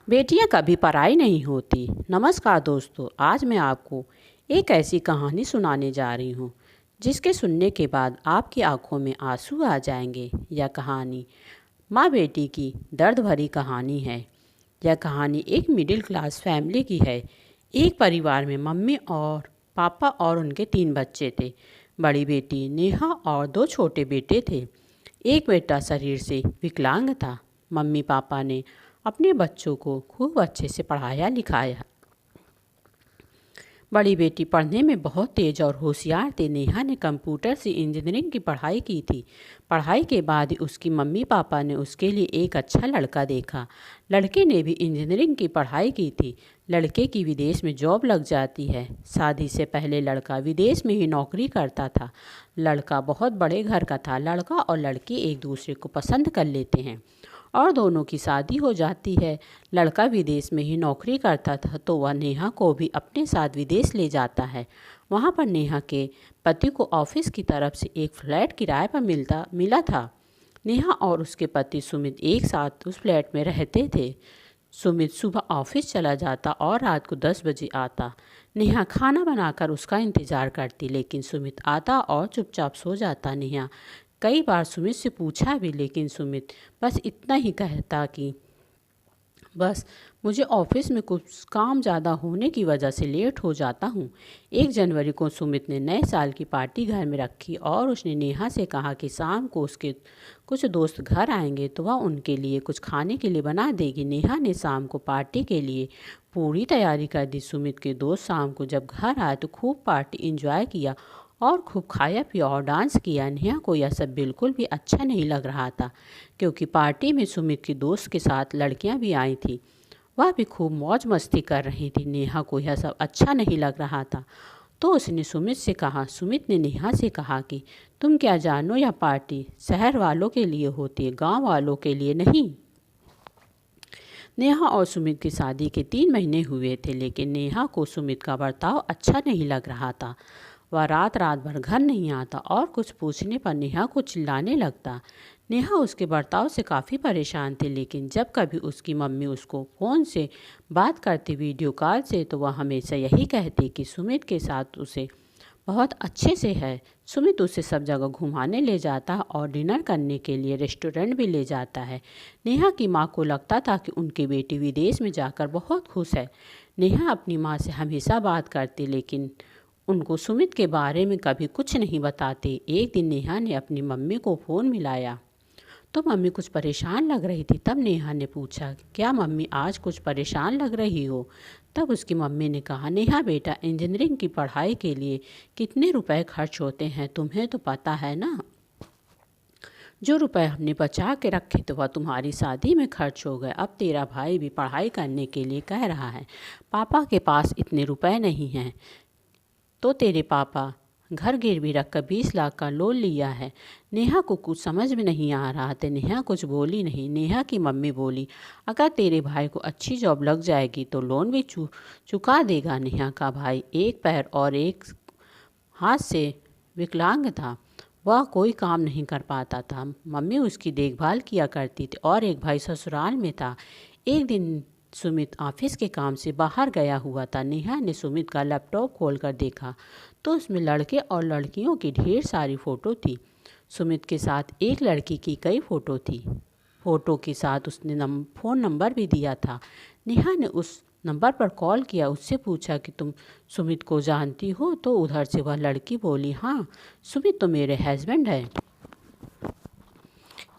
बेटियां कभी पराई नहीं होती। नमस्कार दोस्तों, आज मैं आपको एक ऐसी कहानी सुनाने जा रही हूँ जिसके सुनने के बाद आपकी आंखों में आंसू आ जाएंगे। यह कहानी माँ बेटी की दर्द भरी कहानी है। यह कहानी एक मिडिल क्लास फैमिली की है। एक परिवार में मम्मी और पापा और उनके 3 बच्चे थे। बड़ी बेटी नेहा और 2 छोटे बेटे थे। एक बेटा शरीर से विकलांग था। मम्मी पापा ने अपने बच्चों को खूब अच्छे से पढ़ाया लिखाया। बड़ी बेटी पढ़ने में बहुत तेज और होशियार थी। नेहा ने कंप्यूटर से इंजीनियरिंग की पढ़ाई की थी। पढ़ाई के बाद उसकी मम्मी पापा ने उसके लिए एक अच्छा लड़का देखा। लड़के ने भी इंजीनियरिंग की पढ़ाई की थी। लड़के की विदेश में जॉब लग जाती है। शादी से पहले लड़का विदेश में ही नौकरी करता था। लड़का बहुत बड़े घर का था। लड़का और लड़की एक दूसरे को पसंद कर लेते हैं और दोनों की शादी हो जाती है। लड़का विदेश में ही नौकरी करता था तो वह नेहा को भी अपने साथ विदेश ले जाता है। वहाँ पर नेहा के पति को ऑफिस की तरफ से एक फ्लैट किराए पर मिला था। नेहा और उसके पति सुमित एक साथ उस फ्लैट में रहते थे। सुमित सुबह ऑफिस चला जाता और रात को 10 बजे आता। नेहा खाना बनाकर उसका इंतज़ार करती, लेकिन सुमित आता और चुपचाप सो जाता। नेहा कई बार सुमित से पूछा भी, लेकिन सुमित बस इतना ही कहता कि बस मुझे ऑफिस में कुछ काम ज़्यादा होने की वजह से लेट हो जाता हूँ। 1 जनवरी को सुमित ने नए साल की पार्टी घर में रखी और उसने नेहा से कहा कि शाम को उसके कुछ दोस्त घर आएंगे तो वह उनके लिए कुछ खाने के लिए बना देगी। नेहा ने शाम को पार्टी के लिए पूरी तैयारी कर दी। सुमित के दोस्त शाम को जब घर आए तो खूब पार्टी इंजॉय किया और खूब खाया पिया और डांस किया। नेहा को यह सब बिल्कुल भी अच्छा नहीं लग रहा था, क्योंकि पार्टी में सुमित के दोस्त के साथ लड़कियां भी आई थी। वह भी खूब मौज मस्ती कर रही थी। नेहा को यह सब अच्छा नहीं लग रहा था तो उसने सुमित से कहा। सुमित ने नेहा से कहा कि तुम क्या जानो, यह पार्टी शहर वालों के लिए होती है, गांव वालों के लिए नहीं। नेहा और सुमित की शादी के 3 महीने हुए थे, लेकिन नेहा को सुमित का बर्ताव अच्छा नहीं लग रहा था। वह रात रात भर घर नहीं आता और कुछ पूछने पर नेहा को चिल्लाने लगता। नेहा उसके बर्ताव से काफ़ी परेशान थी, लेकिन जब कभी उसकी मम्मी उसको फ़ोन से बात करती वीडियो कॉल से तो वह हमेशा यही कहती कि सुमित के साथ उसे बहुत अच्छे से है। सुमित उसे सब जगह घुमाने ले जाता है और डिनर करने के लिए रेस्टोरेंट भी ले जाता है। नेहा की माँ को लगता था कि उनकी बेटी विदेश में जाकर बहुत खुश है। नेहा अपनी माँ से हमेशा बात करती, लेकिन उनको सुमित के बारे में कभी कुछ नहीं बताती। एक दिन नेहा ने अपनी मम्मी को फ़ोन मिलाया तो मम्मी कुछ परेशान लग रही थी। तब नेहा ने पूछा, क्या मम्मी आज कुछ परेशान लग रही हो? तब उसकी मम्मी ने कहा, नेहा बेटा, इंजीनियरिंग की पढ़ाई के लिए कितने रुपए खर्च होते हैं तुम्हें तो पता है ना। जो रुपए हमने बचा के रखे तो वह तुम्हारी शादी में खर्च हो गए। अब तेरा भाई भी पढ़ाई करने के लिए कह रहा है। पापा के पास इतने रुपए नहीं हैं तो तेरे पापा घर गिरवी रखकर 20 लाख का लोन लिया है। नेहा को कुछ समझ में नहीं आ रहा था। नेहा कुछ बोली नहीं। नेहा की मम्मी बोली, अगर तेरे भाई को अच्छी जॉब लग जाएगी तो लोन भी चुका देगा। नेहा का भाई एक पैर और एक हाथ से विकलांग था। वह कोई काम नहीं कर पाता था। मम्मी उसकी देखभाल किया करती थी और एक भाई ससुराल में था। एक दिन सुमित ऑफिस के काम से बाहर गया हुआ था। नेहा ने सुमित का लैपटॉप खोलकर देखा तो उसमें लड़के और लड़कियों की ढेर सारी फ़ोटो थी। सुमित के साथ एक लड़की की कई फ़ोटो थी। फ़ोटो के साथ उसने फ़ोन नंबर भी दिया था। नेहा ने उस नंबर पर कॉल किया। उससे पूछा कि तुम सुमित को जानती हो? तो उधर से वह लड़की बोली, हाँ, सुमित तो मेरे हस्बैंड है।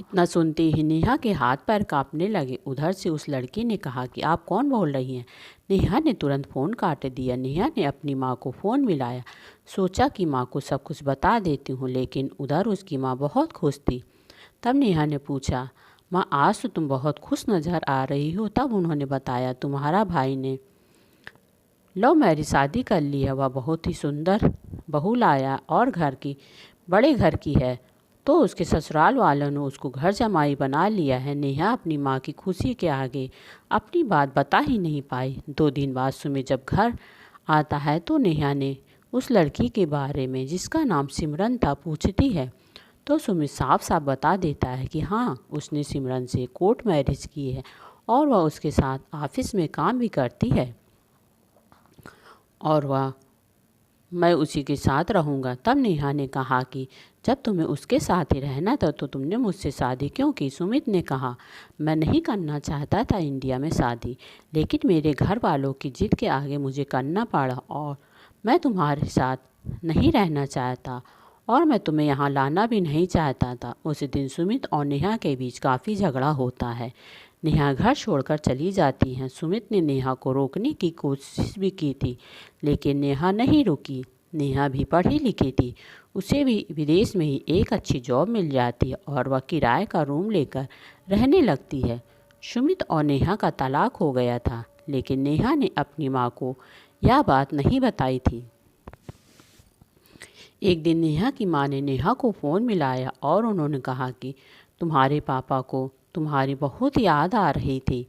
इतना सुनते ही नेहा के हाथ पैर कांपने लगे। उधर से उस लड़की ने कहा कि आप कौन बोल रही हैं? नेहा ने तुरंत फ़ोन काट दिया। नेहा ने अपनी माँ को फ़ोन मिलाया। सोचा कि माँ को सब कुछ बता देती हूँ, लेकिन उधर उसकी माँ बहुत खुश थी। तब नेहा ने पूछा, माँ, आज तो तुम बहुत खुश नज़र आ रही हो। तब उन्होंने बताया, तुम्हारा भाई ने लव मैरिज शादी कर ली है। वह बहुत ही सुंदर बहू लाया और बड़े घर की है, तो उसके ससुराल वालों ने उसको घर जमाई बना लिया है। नेहा अपनी माँ की खुशी के आगे अपनी बात बता ही नहीं पाई। 2 दिन बाद सुमित जब घर आता है तो नेहा ने उस लड़की के बारे में, जिसका नाम सिमरन था, पूछती है तो सुमित साफ साफ बता देता है कि हाँ, उसने सिमरन से कोर्ट मैरिज की है और वह उसके साथ ऑफिस में काम भी करती है और वह मैं उसी के साथ रहूँगा। तब नेहा ने कहा कि जब तुम्हें उसके साथ ही रहना था तो तुमने मुझसे शादी क्यों की? सुमित ने कहा, मैं नहीं करना चाहता था इंडिया में शादी, लेकिन मेरे घर वालों की जिद के आगे मुझे करना पड़ा और मैं तुम्हारे साथ नहीं रहना चाहता और मैं तुम्हें यहाँ लाना भी नहीं चाहता था। उस दिन सुमित और नेहा के बीच काफ़ी झगड़ा होता है। नेहा घर छोड़कर चली जाती हैं। सुमित ने नेहा को रोकने की कोशिश भी की थी, लेकिन नेहा नहीं रुकी। नेहा भी पढ़ी लिखी थी, उसे भी विदेश में ही एक अच्छी जॉब मिल जाती है और वह किराए का रूम लेकर रहने लगती है। सुमित और नेहा का तलाक हो गया था, लेकिन नेहा ने अपनी माँ को यह बात नहीं बताई थी। एक दिन नेहा की माँ ने नेहा को फ़ोन मिलाया और उन्होंने कहा कि तुम्हारे पापा को तुम्हारी बहुत याद आ रही थी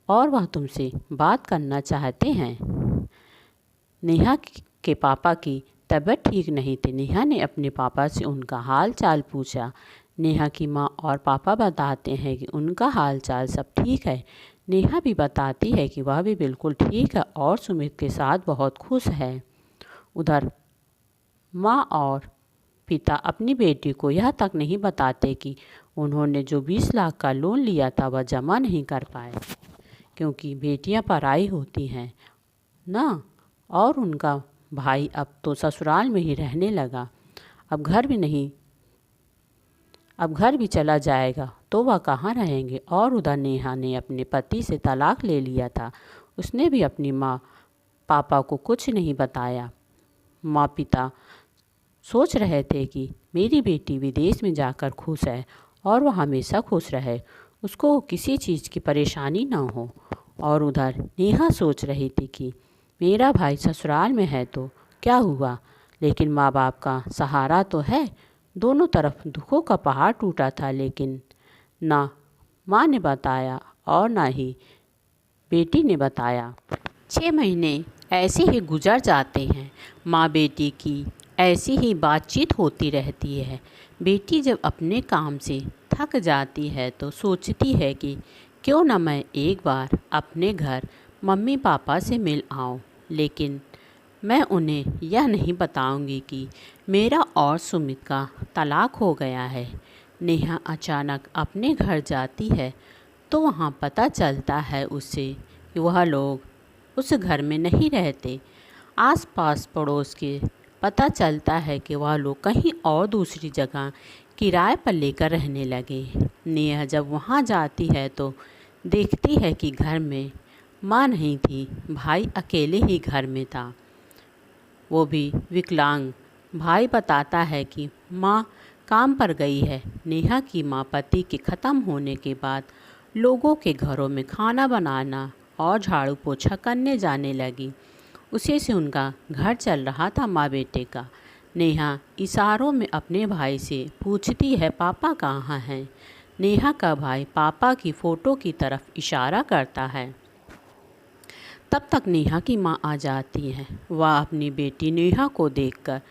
और वह तुमसे बात करना चाहते हैं। नेहा के पापा की तबीयत ठीक नहीं थी। नेहा ने अपने पापा से उनका हाल चाल पूछा। नेहा की माँ और पापा बताते हैं कि उनका हाल चाल सब ठीक है। नेहा भी बताती है कि वह भी बिल्कुल ठीक है और सुमित के साथ बहुत खुश है। उधर माँ और पिता अपनी बेटी को यह तक नहीं बताते कि उन्होंने जो 20 लाख का लोन लिया था वह जमा नहीं कर पाए, क्योंकि बेटियां पराई होती हैं ना। और उनका भाई अब तो ससुराल में ही रहने लगा। अब घर भी चला जाएगा तो वह कहाँ रहेंगे। और उधर नेहा ने अपने पति से तलाक ले लिया था। उसने भी अपनी माँ पापा को कुछ नहीं बताया। माँ पिता सोच रहे थे कि मेरी बेटी विदेश में जाकर खुश है और वह हमेशा खुश रहे, उसको किसी चीज़ की परेशानी ना हो। और उधर नेहा सोच रही थी कि मेरा भाई ससुराल में है तो क्या हुआ, लेकिन माँ बाप का सहारा तो है। दोनों तरफ दुखों का पहाड़ टूटा था, लेकिन ना माँ ने बताया और ना ही बेटी ने बताया। 6 महीने ऐसे ही गुजर जाते हैं। माँ बेटी की ऐसी ही बातचीत होती रहती है। बेटी जब अपने काम से थक जाती है तो सोचती है कि क्यों ना मैं एक बार अपने घर मम्मी पापा से मिल आऊँ, लेकिन मैं उन्हें यह नहीं बताऊंगी कि मेरा और सुमित का तलाक हो गया है। नेहा अचानक अपने घर जाती है तो वहाँ पता चलता है उसे कि वह लोग उस घर में नहीं रहते। आसपास पड़ोस के पता चलता है कि वह लोग कहीं और दूसरी जगह किराए पर लेकर रहने लगे। नेहा जब वहाँ जाती है तो देखती है कि घर में माँ नहीं थी, भाई अकेले ही घर में था, वो भी विकलांग। भाई बताता है कि माँ काम पर गई है। नेहा की माँ पति के ख़त्म होने के बाद लोगों के घरों में खाना बनाना और झाड़ू पोछा करने जाने लगी। उसी से उनका घर चल रहा था माँ बेटे का। नेहा इशारों में अपने भाई से पूछती है पापा कहाँ हैं। नेहा का भाई पापा की फ़ोटो की तरफ इशारा करता है। तब तक नेहा की माँ आ जाती हैं। वह अपनी बेटी नेहा को देखकर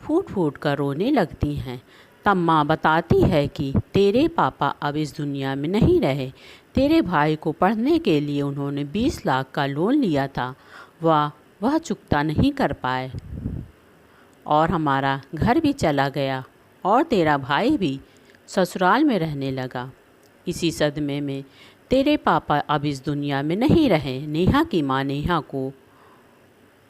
फूट फूट कर रोने लगती हैं। तब माँ बताती है कि तेरे पापा अब इस दुनिया में नहीं रहे। तेरे भाई को पढ़ने के लिए उन्होंने 20 लाख का लोन लिया था, वह चुकता नहीं कर पाए और हमारा घर भी चला गया और तेरा भाई भी ससुराल में रहने लगा। इसी सदमे में तेरे पापा अब इस दुनिया में नहीं रहे। नेहा की माँ नेहा को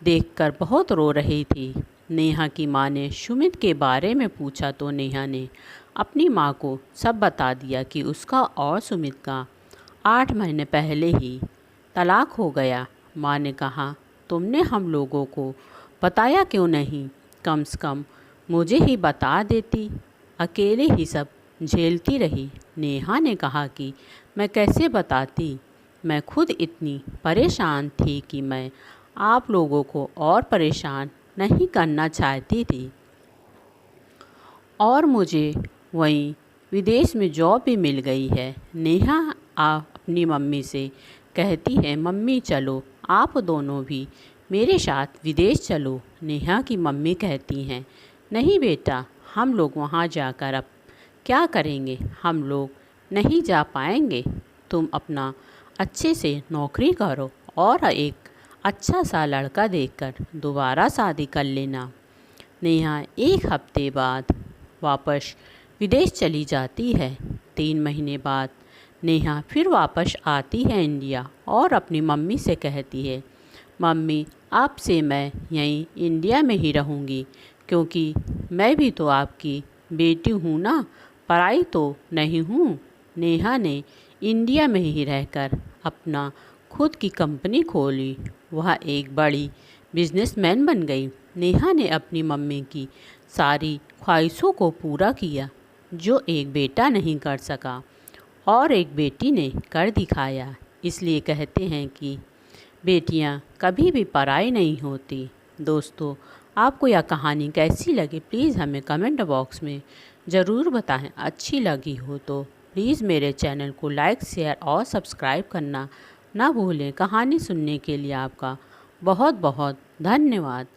देखकर बहुत रो रही थी। नेहा की माँ ने सुमित के बारे में पूछा तो नेहा ने अपनी माँ को सब बता दिया कि उसका और सुमित का 8 महीने पहले ही तलाक हो गया। माँ ने कहा, तुमने हम लोगों को बताया क्यों नहीं? कम से कम मुझे ही बता देती, अकेले ही सब झेलती रही। नेहा ने कहा कि मैं कैसे बताती, मैं खुद इतनी परेशान थी कि मैं आप लोगों को और परेशान नहीं करना चाहती थी और मुझे वहीं विदेश में जॉब भी मिल गई है। नेहा अपनी मम्मी से कहती है, मम्मी चलो आप दोनों भी मेरे साथ विदेश चलो। नेहा की मम्मी कहती हैं, नहीं बेटा, हम लोग वहाँ जाकर अब क्या करेंगे, हम लोग नहीं जा पाएंगे। तुम अपना अच्छे से नौकरी करो और एक अच्छा सा लड़का देखकर दोबारा शादी कर लेना। नेहा एक हफ्ते बाद वापस विदेश चली जाती है। 3 महीने बाद नेहा फिर वापस आती है इंडिया और अपनी मम्मी से कहती है, मम्मी अब से मैं यहीं इंडिया में ही रहूँगी, क्योंकि मैं भी तो आपकी बेटी हूँ ना, पराई तो नहीं हूँ। नेहा ने इंडिया में ही रहकर अपना खुद की कंपनी खोली। वह एक बड़ी बिजनेसमैन बन गई। नेहा ने अपनी मम्मी की सारी ख्वाहिशों को पूरा किया, जो एक बेटा नहीं कर सका और एक बेटी ने कर दिखाया। इसलिए कहते हैं कि बेटियां कभी भी पराई नहीं होती। दोस्तों, आपको यह कहानी कैसी लगी प्लीज़ हमें कमेंट बॉक्स में ज़रूर बताएं। अच्छी लगी हो तो प्लीज़ मेरे चैनल को लाइक, शेयर और सब्सक्राइब करना ना भूलें। कहानी सुनने के लिए आपका बहुत बहुत धन्यवाद।